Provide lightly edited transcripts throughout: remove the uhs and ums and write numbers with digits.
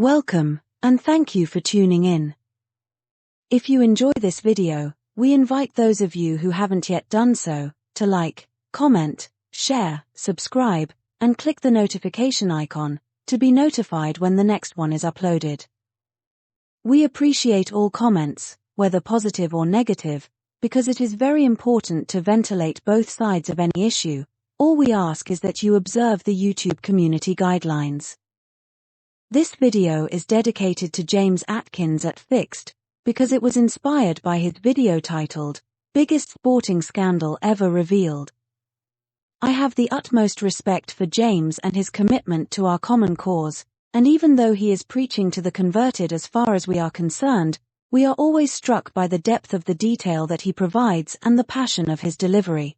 Welcome, and thank you for tuning in. If you enjoy this video, we invite those of you who haven't yet done so, to like, comment, share, subscribe, and click the notification icon, to be notified when the next one is uploaded. We appreciate all comments, whether positive or negative, because it is very important to ventilate both sides of any issue. All we ask is that you observe the YouTube community guidelines. This video is dedicated to James Atkins at Fixed, because it was inspired by his video titled, Biggest Sporting Scandal Ever Revealed. I have the utmost respect for James and his commitment to our common cause, and even though he is preaching to the converted as far as we are concerned, we are always struck by the depth of the detail that he provides and the passion of his delivery.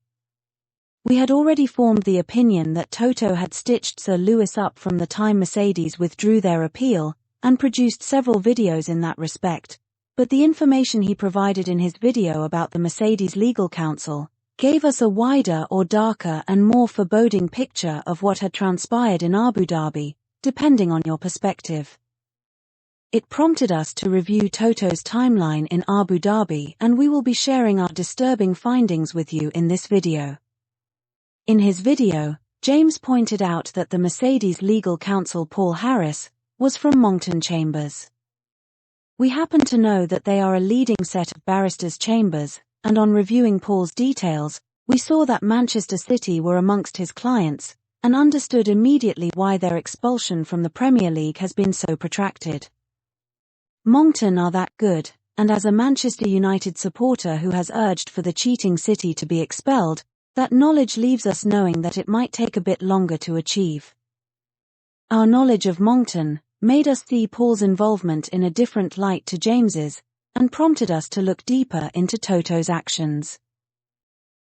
We had already formed the opinion that Toto had stitched Sir Lewis up from the time Mercedes withdrew their appeal, and produced several videos in that respect, but the information he provided in his video about the Mercedes legal counsel gave us a wider or darker and more foreboding picture of what had transpired in Abu Dhabi, depending on your perspective. It prompted us to review Toto's timeline in Abu Dhabi, and we will be sharing our disturbing findings with you in this video. In his video, James pointed out that the Mercedes legal counsel Paul Harris was from Monkton Chambers. We happen to know that they are a leading set of barristers' chambers, and on reviewing Paul's details, we saw that Manchester City were amongst his clients, and understood immediately why their expulsion from the Premier League has been so protracted. Monkton are that good, and as a Manchester United supporter who has urged for the cheating City to be expelled, that knowledge leaves us knowing that it might take a bit longer to achieve. Our knowledge of Monkton made us see Paul's involvement in a different light to James's, and prompted us to look deeper into Toto's actions.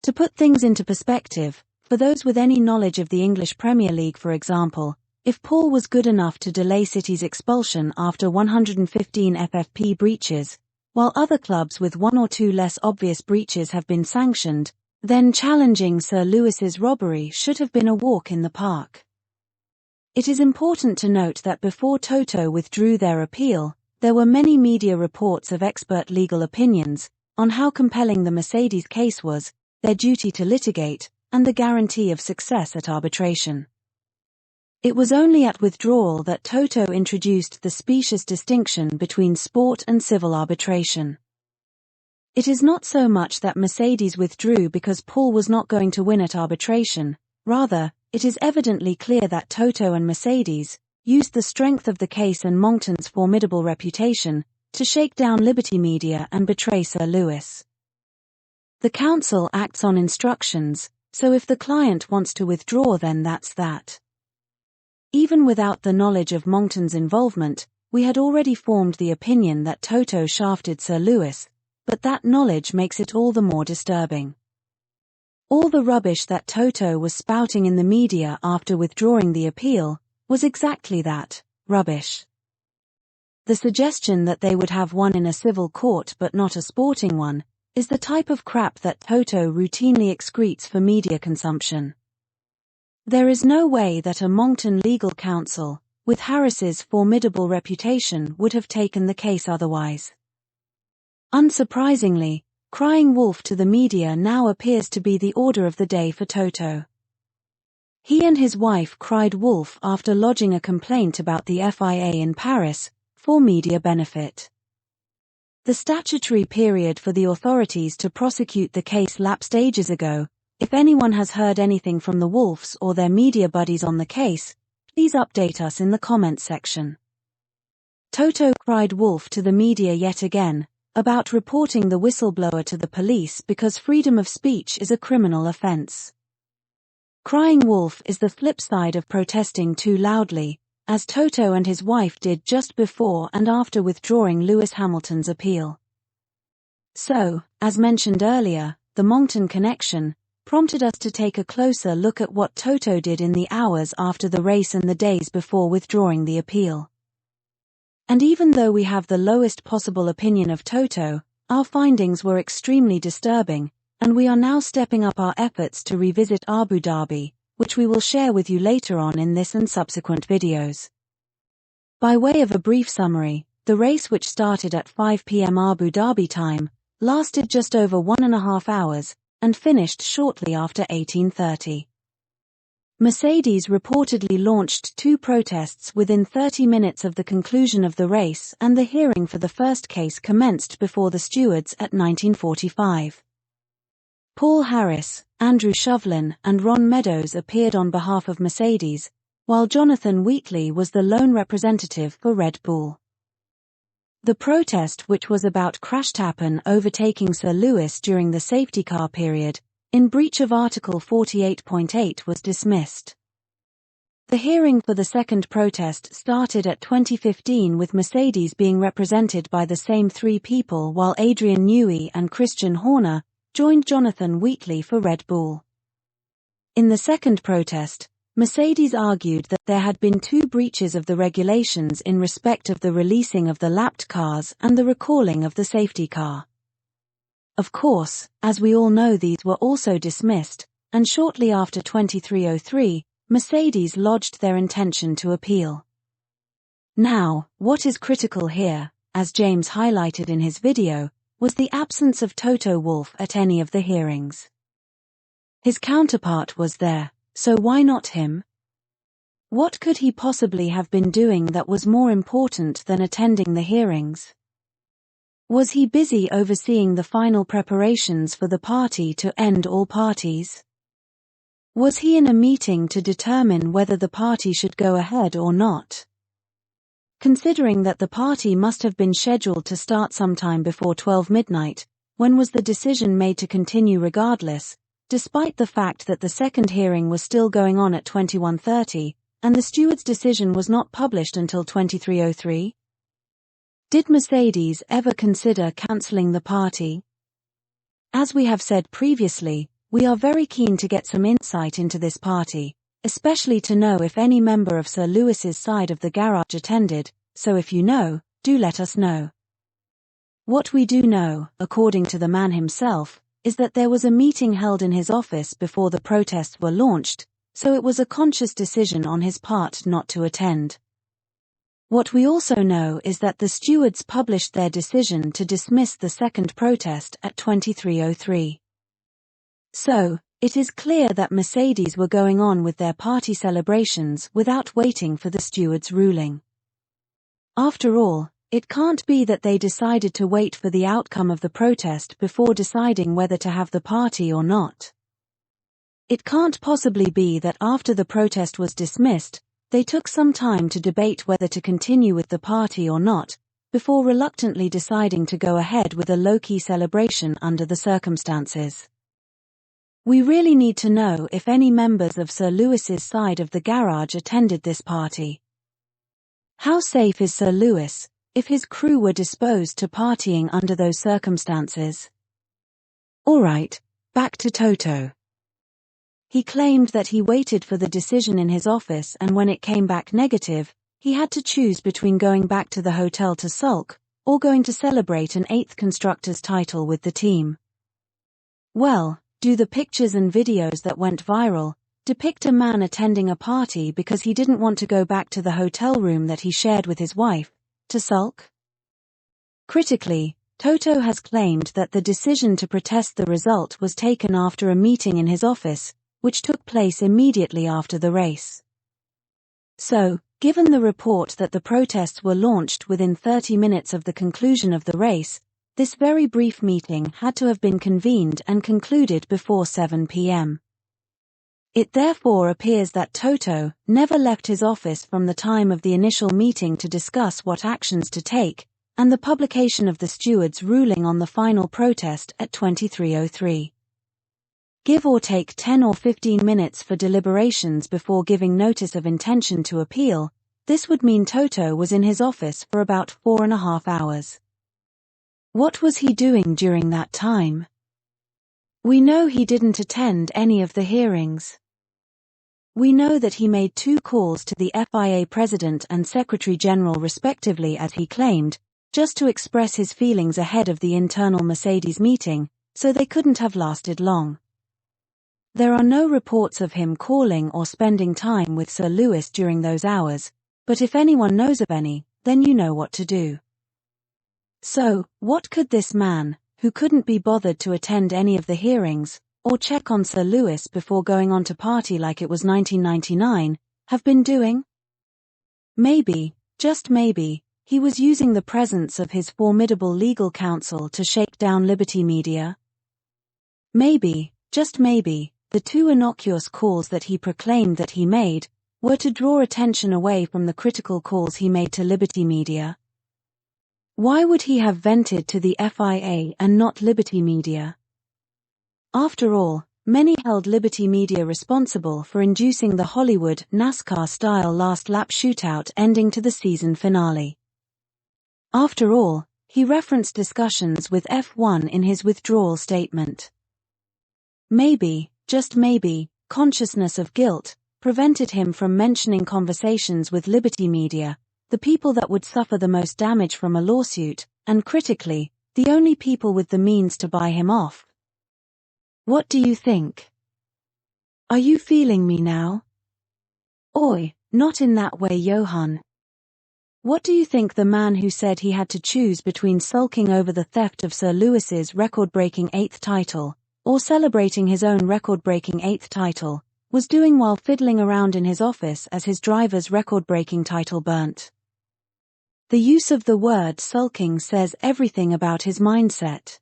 To put things into perspective, for those with any knowledge of the English Premier League for example, if Paul was good enough to delay City's expulsion after 115 FFP breaches, while other clubs with one or two less obvious breaches have been sanctioned, then challenging Sir Lewis's robbery should have been a walk in the park. It is important to note that before Toto withdrew their appeal, there were many media reports of expert legal opinions on how compelling the Mercedes case was, their duty to litigate, and the guarantee of success at arbitration. It was only at withdrawal that Toto introduced the specious distinction between sport and civil arbitration. It is not so much that Mercedes withdrew because Paul was not going to win at arbitration, rather, it is evidently clear that Toto and Mercedes used the strength of the case and Monkton's formidable reputation to shake down Liberty Media and betray Sir Lewis. The counsel acts on instructions, so if the client wants to withdraw then that's that. Even without the knowledge of Monkton's involvement, we had already formed the opinion that Toto shafted Sir Lewis, but that knowledge makes it all the more disturbing. All the rubbish that Toto was spouting in the media after withdrawing the appeal was exactly that, rubbish. The suggestion that they would have won in a civil court but not a sporting one is the type of crap that Toto routinely excretes for media consumption. There is no way that a Monkton legal counsel, with Harris's formidable reputation, would have taken the case otherwise. Unsurprisingly, crying wolf to the media now appears to be the order of the day for Toto. He and his wife cried wolf after lodging a complaint about the FIA in Paris, for media benefit. The statutory period for the authorities to prosecute the case lapsed ages ago. If anyone has heard anything from the Wolffs or their media buddies on the case, please update us in the comments section. Toto cried wolf to the media yet again, about reporting the whistleblower to the police because freedom of speech is a criminal offense. Crying wolf is the flip side of protesting too loudly, as Toto and his wife did just before and after withdrawing Lewis Hamilton's appeal. So, as mentioned earlier, the Monkton connection prompted us to take a closer look at what Toto did in the hours after the race and the days before withdrawing the appeal. And even though we have the lowest possible opinion of Toto, our findings were extremely disturbing, and we are now stepping up our efforts to revisit Abu Dhabi, which we will share with you later on in this and subsequent videos. By way of a brief summary, the race, which started at 5 p.m. Abu Dhabi time, lasted just over 1.5 hours, and finished shortly after 18:30. Mercedes reportedly launched 2 protests within 30 minutes of the conclusion of the race, and the hearing for the first case commenced before the stewards at 19:45. Paul Harris, Andrew Shovlin, and Ron Meadows appeared on behalf of Mercedes, while Jonathan Wheatley was the lone representative for Red Bull. The protest, which was about Crashtappen overtaking Sir Lewis during the safety car period, in breach of Article 48.8, was dismissed. The hearing for the second protest started at 20:15, with Mercedes being represented by the same 3 people, while Adrian Newey and Christian Horner joined Jonathan Wheatley for Red Bull. In the second protest, Mercedes argued that there had been 2 breaches of the regulations in respect of the releasing of the lapped cars and the recalling of the safety car. Of course, as we all know, these were also dismissed, and shortly after 23:03, Mercedes lodged their intention to appeal. Now, what is critical here, as James highlighted in his video, was the absence of Toto Wolff at any of the hearings. His counterpart was there, so why not him? What could he possibly have been doing that was more important than attending the hearings? Was he busy overseeing the final preparations for the party to end all parties? Was he in a meeting to determine whether the party should go ahead or not? Considering that the party must have been scheduled to start sometime before 12 midnight, when was the decision made to continue regardless, despite the fact that the second hearing was still going on at 21:30, and the steward's decision was not published until 23:03? Did Mercedes ever consider cancelling the party? As we have said previously, we are very keen to get some insight into this party, especially to know if any member of Sir Lewis's side of the garage attended, so if you know, do let us know. What we do know, according to the man himself, is that there was a meeting held in his office before the protests were launched, so it was a conscious decision on his part not to attend. What we also know is that the stewards published their decision to dismiss the second protest at 23:03. So, it is clear that Mercedes were going on with their party celebrations without waiting for the stewards' ruling. After all, it can't be that they decided to wait for the outcome of the protest before deciding whether to have the party or not. It can't possibly be that after the protest was dismissed, they took some time to debate whether to continue with the party or not, before reluctantly deciding to go ahead with a low-key celebration under the circumstances. We really need to know if any members of Sir Lewis's side of the garage attended this party. How safe is Sir Lewis, if his crew were disposed to partying under those circumstances? Alright, back to Toto. He claimed that he waited for the decision in his office, and when it came back negative, he had to choose between going back to the hotel to sulk, or going to celebrate an 8th Constructors title with the team. Well, do the pictures and videos that went viral depict a man attending a party because he didn't want to go back to the hotel room that he shared with his wife, to sulk? Critically, Toto has claimed that the decision to protest the result was taken after a meeting in his office, which took place immediately after the race. So, given the report that the protests were launched within 30 minutes of the conclusion of the race, this very brief meeting had to have been convened and concluded before 7 p.m. It therefore appears that Toto never left his office from the time of the initial meeting to discuss what actions to take, and the publication of the stewards' ruling on the final protest at 23:03. Give or take 10 or 15 minutes for deliberations before giving notice of intention to appeal, this would mean Toto was in his office for about 4.5 hours. What was he doing during that time? We know he didn't attend any of the hearings. We know that he made 2 calls to the FIA President and Secretary General respectively, as he claimed, just to express his feelings ahead of the internal Mercedes meeting, so they couldn't have lasted long. There are no reports of him calling or spending time with Sir Lewis during those hours, but if anyone knows of any, then you know what to do. So, what could this man, who couldn't be bothered to attend any of the hearings, or check on Sir Lewis before going on to party like it was 1999, have been doing? Maybe, just maybe, he was using the presence of his formidable legal counsel to shake down Liberty Media. Maybe, just maybe, the two innocuous calls that he proclaimed that he made were to draw attention away from the critical calls he made to Liberty Media. Why would he have vented to the FIA and not Liberty Media? After all, many held Liberty Media responsible for inducing the Hollywood NASCAR-style last-lap shootout ending to the season finale. After all, he referenced discussions with F1 in his withdrawal statement. Maybe, just maybe, consciousness of guilt prevented him from mentioning conversations with Liberty Media, the people that would suffer the most damage from a lawsuit, and critically, the only people with the means to buy him off. What do you think? Are you feeling me now? Oi, not in that way, Johan. What do you think the man who said he had to choose between sulking over the theft of Sir Lewis's record-breaking 8th title, or celebrating his own record-breaking 8th title, was doing while fiddling around in his office as his driver's record-breaking title burnt? The use of the word sulking says everything about his mindset.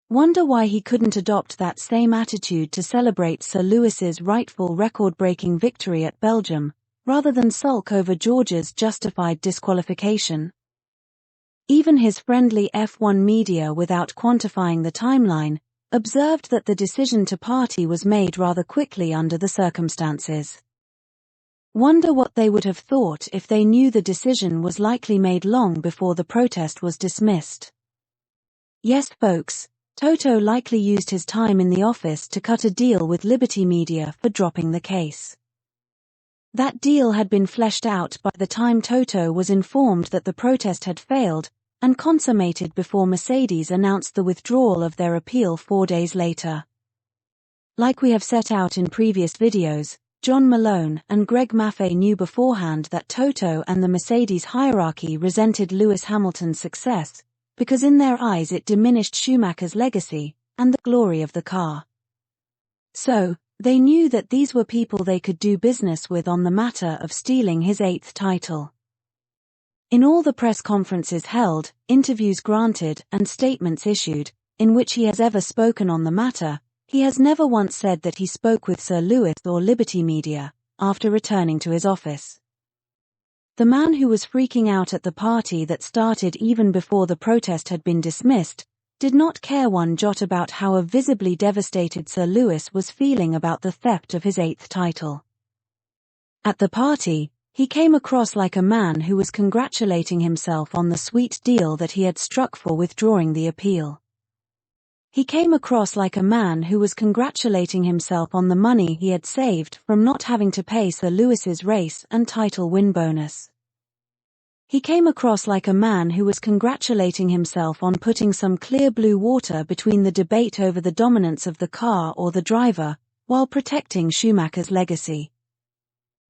Wonder why he couldn't adopt that same attitude to celebrate Sir Lewis's rightful record-breaking victory at Belgium, rather than sulk over George's justified disqualification. Even his friendly F1 media, without quantifying the timeline, observed that the decision to party was made rather quickly under the circumstances. Wonder what they would have thought if they knew the decision was likely made long before the protest was dismissed. Yes, folks, Toto likely used his time in the office to cut a deal with Liberty Media for dropping the case. That deal had been fleshed out by the time Toto was informed that the protest had failed, and consummated before Mercedes announced the withdrawal of their appeal 4 days later. Like we have set out in previous videos, John Malone and Greg Maffei knew beforehand that Toto and the Mercedes hierarchy resented Lewis Hamilton's success, because in their eyes it diminished Schumacher's legacy and the glory of the car. So, they knew that these were people they could do business with on the matter of stealing his 8th title. In all the press conferences held, interviews granted, and statements issued, in which he has ever spoken on the matter, he has never once said that he spoke with Sir Lewis or Liberty Media, after returning to his office. The man who was freaking out at the party that started even before the protest had been dismissed, did not care one jot about how a visibly devastated Sir Lewis was feeling about the theft of his 8th title. At the party, he came across like a man who was congratulating himself on the sweet deal that he had struck for withdrawing the appeal. He came across like a man who was congratulating himself on the money he had saved from not having to pay Sir Lewis's race and title win bonus. He came across like a man who was congratulating himself on putting some clear blue water between the debate over the dominance of the car or the driver, while protecting Schumacher's legacy.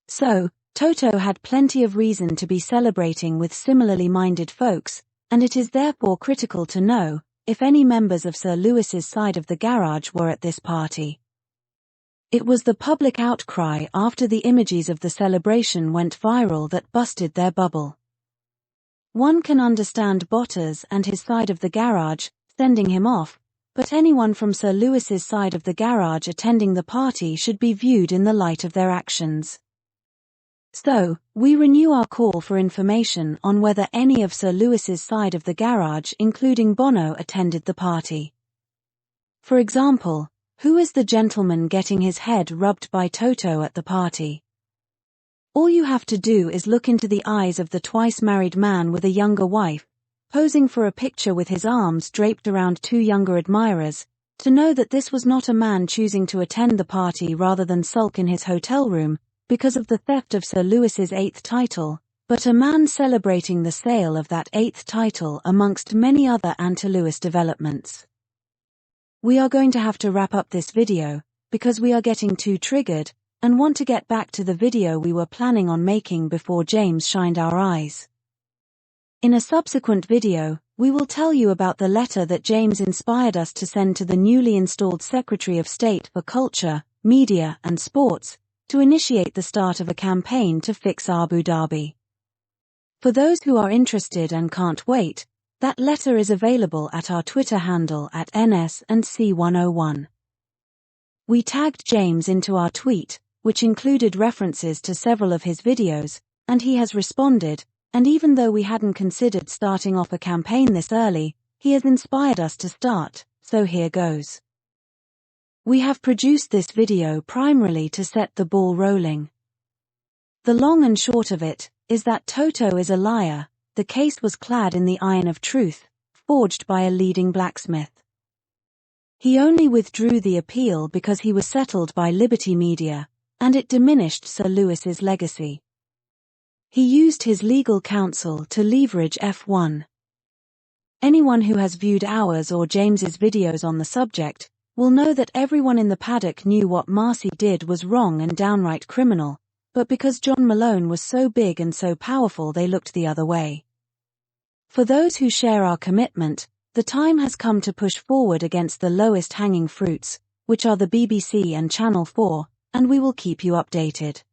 So, Toto had plenty of reason to be celebrating with similarly minded folks, and it is therefore critical to know if any members of Sir Lewis's side of the garage were at this party. It was the public outcry after the images of the celebration went viral that busted their bubble. One can understand Bottas and his side of the garage sending him off, but anyone from Sir Lewis's side of the garage attending the party should be viewed in the light of their actions. So, we renew our call for information on whether any of Sir Lewis's side of the garage, including Bono, attended the party. For example, who is the gentleman getting his head rubbed by Toto at the party? All you have to do is look into the eyes of the twice-married man with a younger wife, posing for a picture with his arms draped around 2 younger admirers, to know that this was not a man choosing to attend the party rather than sulk in his hotel room, because of the theft of Sir Lewis's 8th title, but a man celebrating the sale of that 8th title amongst many other anti-Lewis developments. We are going to have to wrap up this video, because we are getting too triggered, and want to get back to the video we were planning on making before James shined our eyes. In a subsequent video, we will tell you about the letter that James inspired us to send to the newly installed Secretary of State for Culture, Media and Sports, to initiate the start of a campaign to fix Abu Dhabi. For those who are interested and can't wait, that letter is available at our Twitter handle at NS&C101. We tagged James into our tweet, which included references to several of his videos, and he has responded, and even though we hadn't considered starting off a campaign this early, he has inspired us to start, so here goes. We have produced this video primarily to set the ball rolling. The long and short of it is that Toto is a liar. The case was clad in the iron of truth, forged by a leading blacksmith. He only withdrew the appeal because he was settled by Liberty Media, and it diminished Sir Lewis's legacy. He used his legal counsel to leverage F1. Anyone who has viewed ours or James's videos on the subject will know that everyone in the paddock knew what Marcy did was wrong and downright criminal, but because John Malone was so big and so powerful they looked the other way. For those who share our commitment, the time has come to push forward against the lowest hanging fruits, which are the BBC and Channel 4, and we will keep you updated.